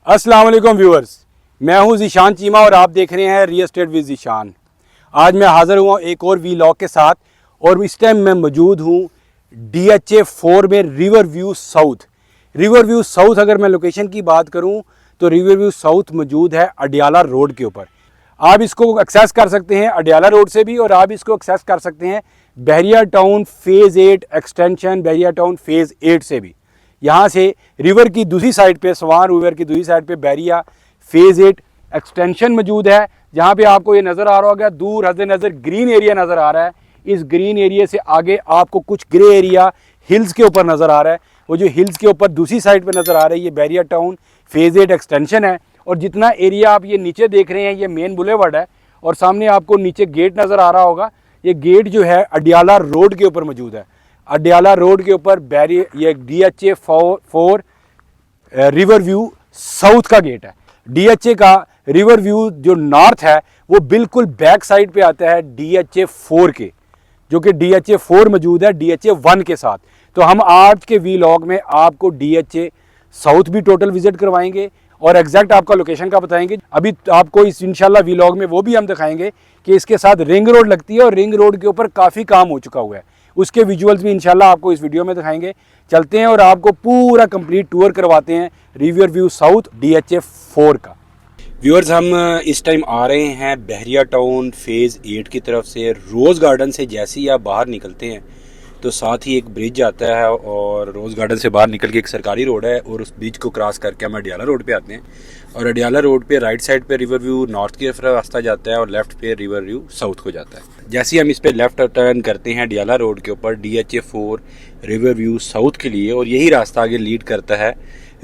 अस्सलाम वालेकुम व्यूअर्स, मैं हूं ज़ीशान चीमा और आप देख रहे हैं रियल एस्टेट विद ज़ीशान। आज मैं हाज़िर हुआ एक और वीलॉग के साथ और इस टाइम मैं मौजूद हूं DHA 4 में river view south. River view south अगर मैं लोकेशन की बात करूं तो रिवर व्यू साउथ मौजूद है अडियाला रोड के ऊपर। आप इसको एक्सेस कर सकते हैं अडियाला रोड से भी और आप इसको एक्सेस कर सकते हैं बहरिया टाउन फेज़ 8 एक्सटेंशन बहरिया टाउन फेज़ 8 से भी। यहाँ से रिवर की दूसरी साइड पे सवार रिवर की दूसरी साइड पे बहरिया फेज़ 8 एक्सटेंशन मौजूद है, जहाँ पे आपको ये नज़र आ रहा होगा दूर हद नज़र ग्रीन एरिया नज़र आ रहा है। इस ग्रीन एरिया से आगे आपको कुछ ग्रे एरिया हिल्स के ऊपर नज़र आ रहा है। वो जो हिल्स के ऊपर दूसरी साइड पे नज़र आ रहा है ये बहरिया टाउन फेज़ 8 एक्सटेंशन है। और जितना एरिया आप ये नीचे देख रहे हैं ये मेन बुलेवर्ड है और सामने आपको नीचे गेट नज़र आ रहा होगा। ये गेट जो है अडियाला रोड के ऊपर मौजूद है। अडियाला रोड के ऊपर ये DHA 4 रिवर व्यू साउथ का गेट है। DHA का रिवर व्यू जो नॉर्थ है वो बिल्कुल बैक साइड पे आता है DHA 4 के, जो कि DHA 4 मौजूद है DHA 1 के साथ। तो हम आज के वीलॉग में आपको DHA साउथ भी टोटल विजिट करवाएंगे और एग्जैक्ट आपका लोकेशन का बताएंगे। अभी आपको इस इंशाल्लाह वीलॉग में वो भी हम दिखाएंगे कि इसके साथ रिंग रोड लगती है और रिंग रोड के ऊपर काफ़ी काम हो चुका हुआ है। उसके विजुअल्स भी इंशाल्लाह आपको इस वीडियो में दिखाएंगे। चलते हैं और आपको पूरा कंप्लीट टूर करवाते हैं रिवर व्यू साउथ DHA 4 का। व्यूअर्स, हम इस टाइम आ रहे हैं बहरिया टाउन फेज़ 8 की तरफ से। रोज़ गार्डन से जैसे ही आप बाहर निकलते हैं तो साथ ही एक ब्रिज आता है और रोज़ गार्डन से बाहर निकल के एक सरकारी रोड है और उस ब्रिज को क्रॉस करके हम अडियाला रोड पे आते हैं। और अडियाला रोड पे राइट साइड पे रिवर व्यू नॉर्थ की तरफ रास्ता जाता है और लेफ्ट पे रिवर व्यू साउथ को जाता है। जैसे ही हम इस पे लेफ्ट टर्न करते हैं अडियाला रोड के ऊपर DHA 4 रिवर व्यू साउथ के लिए, और यही रास्ता आगे लीड करता है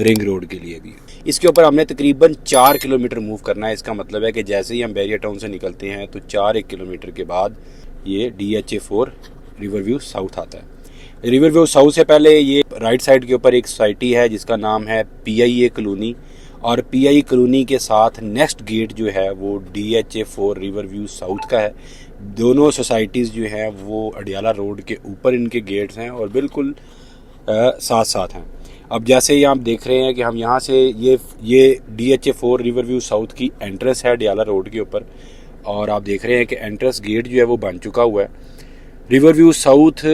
रिंग रोड के लिए भी। इसके ऊपर हमने तकरीबन 4 किलोमीटर मूव करना है। इसका मतलब है कि जैसे ही हम बहरिया टाउन से निकलते हैं तो 4 किलोमीटर के बाद ये DHA 4 रिवर व्यू साउथ आता है। रिवर व्यू साउथ से पहले ये राइट साइड के ऊपर एक सोसाइटी है जिसका नाम है PIA कॉलोनी, और PIA कॉलोनी के साथ नेक्स्ट गेट जो है वो DHA 4 रिवर व्यू साउथ का है। दोनों सोसाइटीज़ जो हैं वो अडियाला रोड के ऊपर इनके गेट्स हैं और बिल्कुल साथ साथ हैं। अब जैसे ही आप देख रहे हैं कि हम यहाँ से ये DHA 4 रिवर व्यू साउथ की एंट्रेंस है अडियाला रोड के ऊपर, और आप देख रहे हैं कि एंट्रेंस गेट जो है वो बन चुका हुआ है। रिवर व्यू साउथ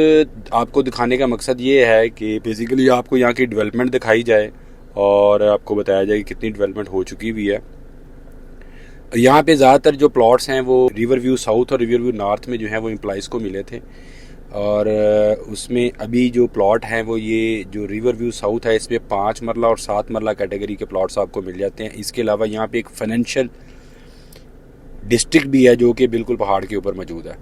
आपको दिखाने का मकसद ये है कि बेसिकली आपको यहाँ की डेवलपमेंट दिखाई जाए और आपको बताया जाए कि कितनी डेवलपमेंट हो चुकी हुई है। यहाँ पे ज़्यादातर जो प्लॉट्स हैं वो रिवर व्यू साउथ और रिवर व्यू नॉर्थ में जो है वो एम्प्लॉइज़ को मिले थे, और उसमें अभी जो प्लॉट हैं वो ये जो रिवर व्यू साउथ है इसमें 5 मरला और 7 मरला कैटेगरी के प्लॉट्स आपको मिल जाते हैं। इसके अलावा यहाँ पे एक फाइनेंशियल डिस्ट्रिक्ट भी है जो कि बिल्कुल पहाड़ के ऊपर मौजूद है।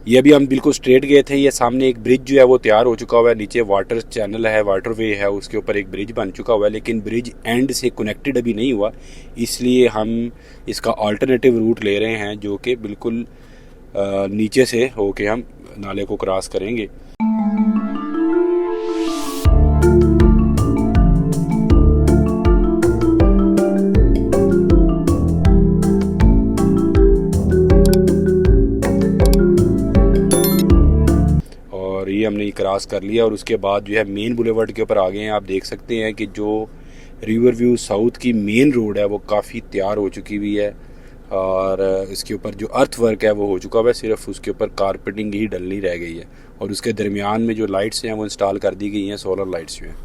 ये अभी हम बिल्कुल स्ट्रेट गए थे, ये सामने एक ब्रिज जो है वो तैयार हो चुका हुआ है, नीचे वाटर चैनल है, वाटरवे है, उसके ऊपर एक ब्रिज बन चुका हुआ है, लेकिन ब्रिज एंड से कनेक्टेड अभी नहीं हुआ, इसलिए हम इसका अल्टरनेटिव रूट ले रहे हैं जो कि बिल्कुल नीचे से होके हम नाले को क्रॉस करेंगे। ये हमने क्रॉस कर लिया और उसके बाद जो है मेन बुलेवर्ड के ऊपर आ गए हैं। आप देख सकते हैं कि जो रिवर व्यू साउथ की मेन रोड है वो काफ़ी तैयार हो चुकी हुई है और इसके ऊपर जो अर्थ वर्क है वो हो चुका हुआ है, सिर्फ उसके ऊपर कारपेटिंग ही डलनी रह गई है। और उसके दरमियान में जो लाइट्स हैं वो इंस्टॉल कर दी गई हैं, सोलर लाइट्स जो हैं।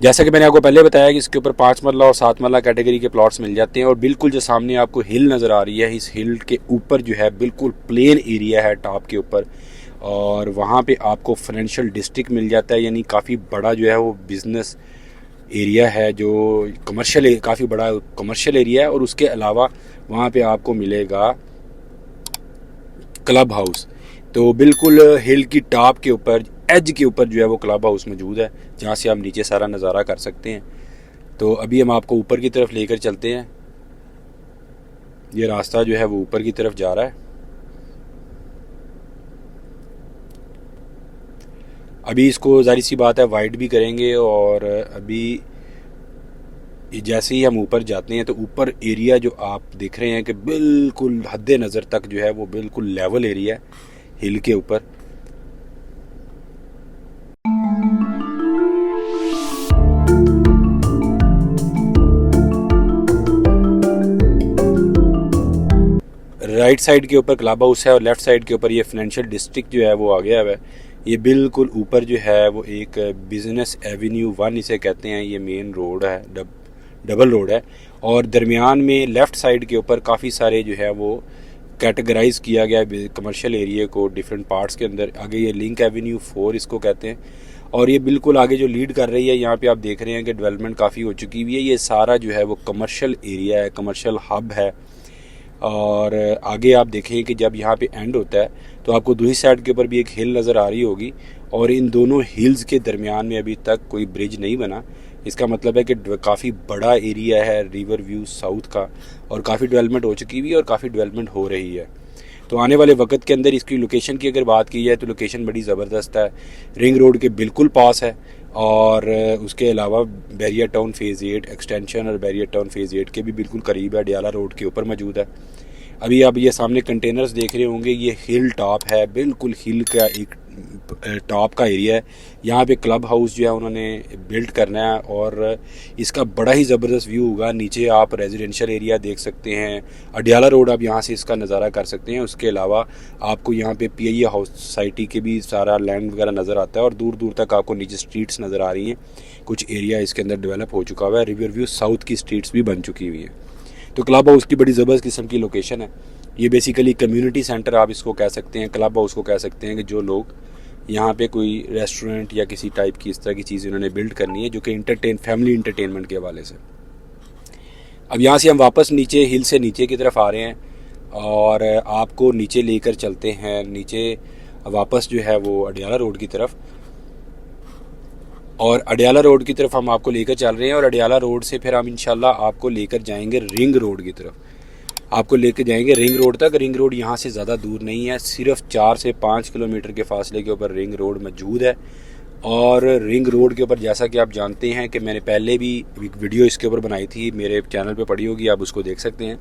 जैसा कि मैंने आपको पहले बताया कि इसके ऊपर 5 मरला और 7 मरला कैटेगरी के प्लॉट्स मिल जाते हैं। और बिल्कुल जो सामने आपको हिल नज़र आ रही है, इस हिल के ऊपर जो है बिल्कुल प्लेन एरिया है टॉप के ऊपर, और वहाँ पे आपको फाइनेंशियल डिस्ट्रिक्ट मिल जाता है, यानी काफ़ी बड़ा जो है वो बिज़नेस एरिया है, जो कमर्शियल काफ़ी बड़ा कमर्शियल एरिया है। और उसके अलावा वहाँ पे आपको मिलेगा क्लब हाउस। तो बिल्कुल हिल की टॉप के ऊपर एज के ऊपर जो है वो क्लब हाउस मौजूद है, जहाँ से आप नीचे सारा नज़ारा कर सकते हैं। तो अभी हम आपको ऊपर की तरफ लेकर चलते हैं। ये रास्ता जो है वो ऊपर की तरफ जा रहा है। अभी इसको ज़ाहिर सी बात है वाइड भी करेंगे, और अभी जैसे ही हम ऊपर जाते हैं तो ऊपर एरिया जो आप देख रहे हैं कि बिल्कुल हद नज़र तक जो है वो बिल्कुल लेवल एरिया है हिल के ऊपर। राइट साइड के ऊपर क्लब हाउस है और लेफ़्ट साइड के ऊपर ये फाइनेंशियल डिस्ट्रिक्ट जो है वो आ गया है। ये बिल्कुल ऊपर जो है वो एक बिज़नेस एवेन्यू 1 इसे कहते हैं, ये मेन रोड है, डबल रोड है। और दरमियान में लेफ़्ट साइड के ऊपर काफ़ी सारे जो है वो कैटेगराइज किया गया है कमर्शियल एरिया को डिफरेंट पार्ट्स के अंदर। आगे ये लिंक एवेन्यू 4 इसको कहते हैं। और ये बिल्कुल आगे जो लीड कर रही है, यहाँ पे आप देख रहे हैं कि डेवलपमेंट काफ़ी हो चुकी हुई है। ये सारा जो है वो कमर्शियल एरिया है, कमर्शियल हब है। और आगे आप देखें कि जब यहाँ पे एंड होता है तो आपको दूसरी साइड के ऊपर भी एक हिल नज़र आ रही होगी, और इन दोनों हिल्स के दरमियान में अभी तक कोई ब्रिज नहीं बना। इसका मतलब है कि काफ़ी बड़ा एरिया है रिवर व्यू साउथ का, और काफ़ी डेवलपमेंट हो चुकी हुई है और काफ़ी डेवलपमेंट हो रही है। तो आने वाले वक्त के अंदर इसकी लोकेशन की अगर बात की जाए तो लोकेशन बड़ी ज़बरदस्त है, रिंग रोड के बिल्कुल पास है। और उसके अलावा बैरियर टाउन फ़ेज़ 8 एक्सटेंशन और बैरियर टाउन फ़ेज़ 8 के भी बिल्कुल करीब है, डियाला रोड के ऊपर मौजूद है। अभी आप ये सामने कंटेनर्स देख रहे होंगे, ये हिल टॉप है, बिल्कुल हिल का एक टॉप का एरिया है। यहाँ पे क्लब हाउस जो है उन्होंने बिल्ड करना है, और इसका बड़ा ही ज़बरदस्त व्यू होगा। नीचे आप रेजिडेंशियल एरिया देख सकते हैं, अडियाला रोड आप यहाँ से इसका नज़ारा कर सकते हैं। उसके अलावा आपको यहाँ पे PIA हाउस सोसाइटी के भी सारा लैंड वगैरह नज़र आता है, और दूर दूर तक आपको नीचे स्ट्रीट्स नज़र आ रही हैं। कुछ एरिया इसके अंदर डेवलप हो चुका हुआ है, रिवर व्यू साउथ की स्ट्रीट्स भी बन चुकी हुई हैं। तो क्लब हाउस की बड़ी ज़बरदस्त किस्म की लोकेशन है। ये बेसिकली कम्युनिटी सेंटर आप इसको कह सकते हैं, क्लब हाउस को कह सकते हैं, कि जो लोग यहाँ पे कोई रेस्टोरेंट या किसी टाइप की इस तरह की चीज़ इन्होंने बिल्ड करनी है, जो कि फैमिली इंटरटेनमेंट के हवाले से। अब यहाँ से हम वापस नीचे हिल से नीचे की तरफ आ रहे हैं, और आपको नीचे लेकर चलते हैं, नीचे वापस जो है वो अडियाला रोड की तरफ। और अडियाला रोड की तरफ हम आपको लेकर चल रहे हैं, और अडियाला रोड से फिर हम इंशाल्लाह आपको लेकर जाएंगे रिंग रोड की तरफ। आपको लेकर जाएंगे रिंग रोड तक। रिंग रोड यहाँ से ज़्यादा दूर नहीं है, सिर्फ 4 से 5 किलोमीटर के फासले के ऊपर रिंग रोड मौजूद है। और रिंग रोड के ऊपर जैसा कि आप जानते हैं कि मैंने पहले भी एक वीडियो इसके ऊपर बनाई थी, मेरे चैनल पे पड़ी होगी, आप उसको देख सकते हैं।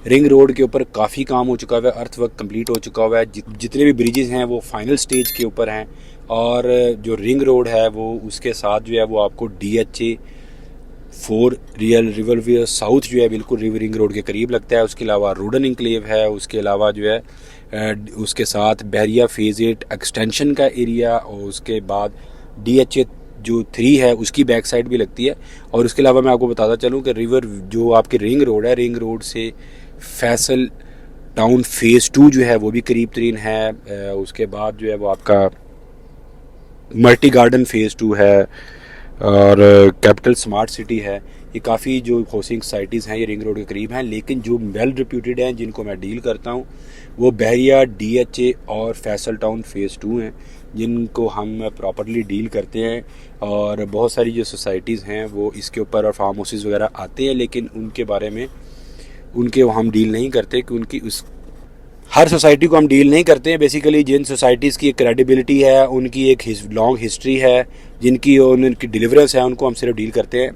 रिंग रोड के ऊपर काफ़ी काम हो चुका हुआ है, अर्थ वर्क कंप्लीट हो चुका हुआ है। जितने भी ब्रिजेज़ हैं वो फाइनल स्टेज के ऊपर हैं, और जो रिंग रोड है वो उसके साथ जो है वो आपको DHA 4 रिवर व्यू साउथ जो है बिल्कुल रिंग रोड के करीब लगता है। उसके अलावा रोडन इंक्लेव है, उसके अलावा जो है उसके साथ बैरिया फ़ेज़ 8 एक्सटेंशन का एरिया, और उसके बाद DHA जो 3 है उसकी बैक साइड भी लगती है। और उसके अलावा मैं आपको बताता चलूँ कि रिवर जो आपकी रिंग रोड है, रिंग रोड से फैसल टाउन फ़ेज़ 2 जो है वो भी करीब तरीन है। उसके बाद जो है वो आपका मल्टी गार्डन फ़ेज़ 2 है, और कैपिटल स्मार्ट सिटी है। ये काफ़ी जो हाउसिंग सोसाइटीज़ हैं ये रिंग रोड के करीब हैं, लेकिन जो वेल रिप्यूटेड हैं जिनको मैं डील करता हूँ वो बहरिया, DHA और फैसल टाउन फ़ेज़ 2 हैं, जिनको हम प्रॉपर्ली डील करते हैं। और बहुत सारी जो सोसाइटीज़ हैं वो इसके ऊपर और फार्म हाउसेस वगैरह आते हैं, लेकिन उनके बारे में हम डील नहीं करते, कि उनकी हर सोसाइटी को हम डील नहीं करते हैं। बेसिकली जिन सोसाइटीज़ की एक क्रेडिबिलिटी है, उनकी एक लॉन्ग हिस्ट्री है, जिनकी उनकी डिलीवरेंस है, उनको हम सिर्फ डील करते हैं।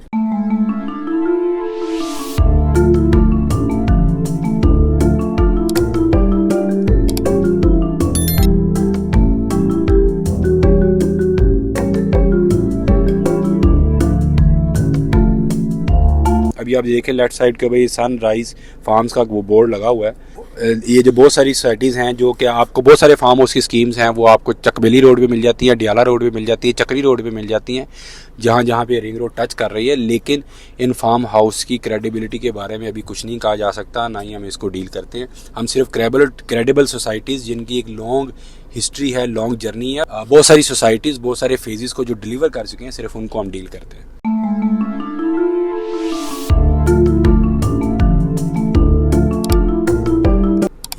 अभी आप देखें लेफ्ट साइड के भाई सनराइज फार्म्स का वो बोर्ड लगा हुआ है। ये जो बहुत सारी सोसाइटीज़ हैं जो कि आपको बहुत सारे फार्म हाउस की स्कीम्स हैं, वो आपको चकबेली रोड पे मिल जाती है, डियाला रोड पे मिल जाती है, चक्री रोड पे मिल जाती हैं, जहाँ जहाँ पे रिंग रोड टच कर रही है। लेकिन इन फार्म हाउस की क्रेडिबिलिटी के बारे में अभी कुछ नहीं कहा जा सकता, ना ही हम इसको डील करते हैं। हम सिर्फ क्रेडिबल सोसाइटीज़ जिनकी एक लॉन्ग हिस्ट्री है, लॉन्ग जर्नी है, बहुत सारी सोसाइटीज़ बहुत सारे फेजेस को जो डिलीवर कर चुके हैं, सिर्फ उनको हम डील करते हैं।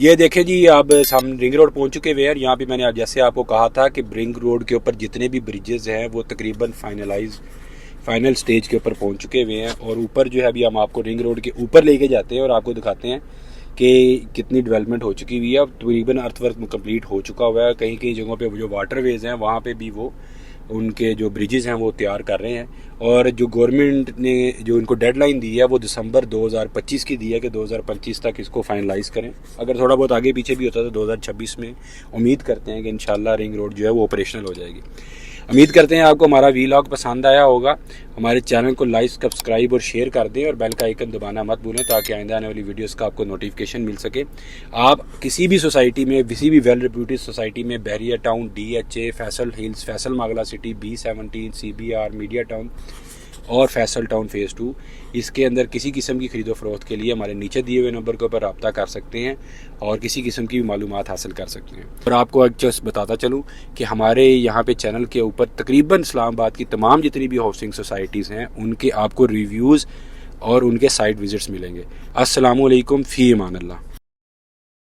ये देखें जी, अब हम रिंग रोड पहुंच चुके हुए हैं। यहाँ पे मैंने जैसे आपको कहा था कि रिंग रोड के ऊपर जितने भी ब्रिजेज़ हैं वो तकरीबन फाइनल स्टेज के ऊपर पहुंच चुके हुए हैं। और ऊपर जो है अभी हम आपको रिंग रोड के ऊपर लेके जाते हैं और आपको दिखाते हैं कि कितनी डेवलपमेंट हो चुकी हुई है। अब तकरीबन अर्थवर्क कंप्लीट हो चुका हुआ है। कहीं कहीं जगहों पे जो वाटरवेज़ हैं वहाँ पे भी वो उनके जो ब्रिजेज़ हैं वो तैयार कर रहे हैं। और जो गवर्नमेंट ने जो इनको डेडलाइन दी है वो दिसंबर 2025 की दी है कि 2025 तक इसको फाइनलाइज़ करें। अगर थोड़ा बहुत आगे पीछे भी होता तो 2026 में उम्मीद करते हैं कि इंशाल्लाह रिंग रोड जो है वो ऑपरेशनल हो जाएगी। उम्मीद करते हैं आपको हमारा वीलॉग पसंद आया होगा। हमारे चैनल को लाइक, सब्सक्राइब और शेयर कर दें और बेल का आइकन दबाना मत भूलें ताकि आइंदा आने वाली वीडियोस का आपको नोटिफिकेशन मिल सके। आप किसी भी सोसाइटी में, किसी भी वेल रिप्यूटेड सोसाइटी में, Bahria town, DHA, Faisal hills, Faisal Margalla city, B17, CBR, media town और फैसल टाउन फेज़ 2, इसके अंदर किसी किस्म की खरीदो फरोख्त के लिए हमारे नीचे दिए हुए नंबर के ऊपर रब्ता कर सकते हैं और किसी किस्म की भी मालूमात हासिल कर सकते हैं। और आपको एक चीज़ बताता चलूँ कि हमारे यहाँ पे चैनल के ऊपर तकरीबन इस्लामाबाद की तमाम जितनी भी हाउसिंग सोसाइटीज़ हैं उनके आपको रिव्यूज़ और उनके साइट विज़िट्स मिलेंगे। अस्सलामु अलैकुम, फ़ी अमान अल्लाह।